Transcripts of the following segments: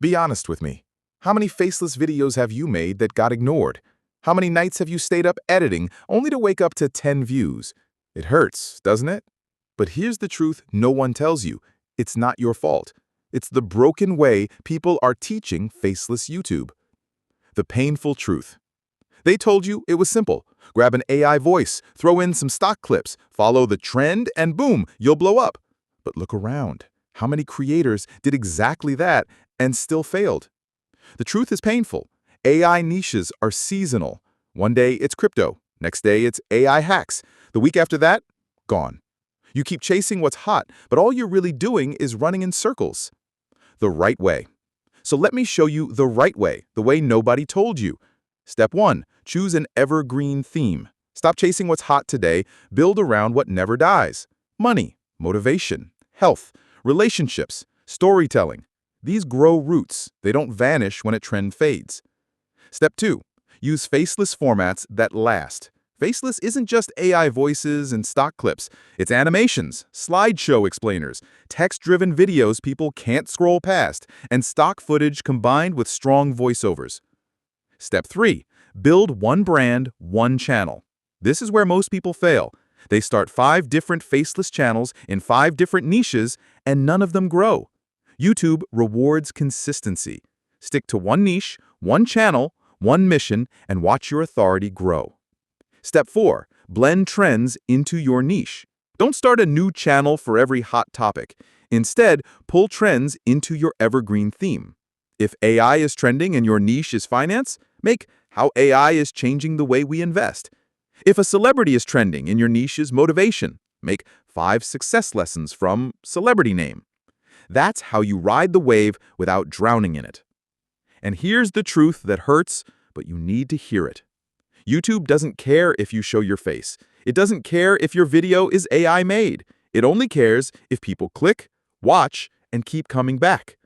Be honest with me. How many faceless videos have you made that got ignored? How many nights have you stayed up editing only to wake up to 10 views? It hurts, doesn't it? But here's the truth no one tells you. It's not your fault. It's the broken way people are teaching faceless YouTube. The painful truth. They told you it was simple. Grab an AI voice, throw in some stock clips, follow the trend, and boom, you'll blow up. But look around. How many creators did exactly that and still failed? The truth is painful. AI niches are seasonal. One day it's crypto, next day it's AI hacks. The week after that, gone. You keep chasing what's hot, but all you're really doing is running in circles. The right way. So let me show you the right way, the way nobody told you. Step 1. Choose an evergreen theme. Stop chasing what's hot today, build around what never dies. Money, motivation, health, relationships, storytelling. These grow roots. They don't vanish when a trend fades. Step 2. Use faceless formats that last. Faceless isn't just AI voices and stock clips. It's animations, slideshow explainers, text-driven videos people can't scroll past, and stock footage combined with strong voiceovers. Step 3. Build one brand, one channel. This is where most people fail. They start 5 different faceless channels in 5 different niches, and none of them grow. YouTube rewards consistency. Stick to one niche, one channel, one mission, and watch your authority grow. Step 4. Blend trends into your niche. Don't start a new channel for every hot topic. Instead, pull trends into your evergreen theme. If AI is trending and your niche is finance, make how AI is changing the way we invest. If a celebrity is trending and your niche is motivation, make 5 success lessons from celebrity name. That's how you ride the wave without drowning in it. And here's the truth that hurts, but you need to hear it. YouTube doesn't care if you show your face. It doesn't care if your video is AI made. It only cares if people click, watch, and keep coming back.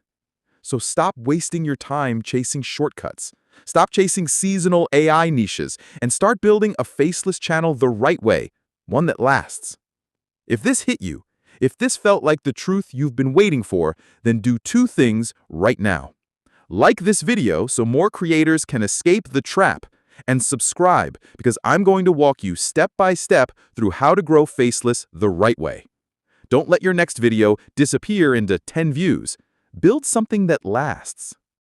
So stop wasting your time chasing shortcuts. Stop chasing seasonal AI niches and start building a faceless channel the right way, one that lasts. If this hit you, if this felt like the truth you've been waiting for, then do 2 things right now. Like this video so more creators can escape the trap, and subscribe because I'm going to walk you step by step through how to grow faceless the right way. Don't let your next video disappear into 10 views. Build something that lasts.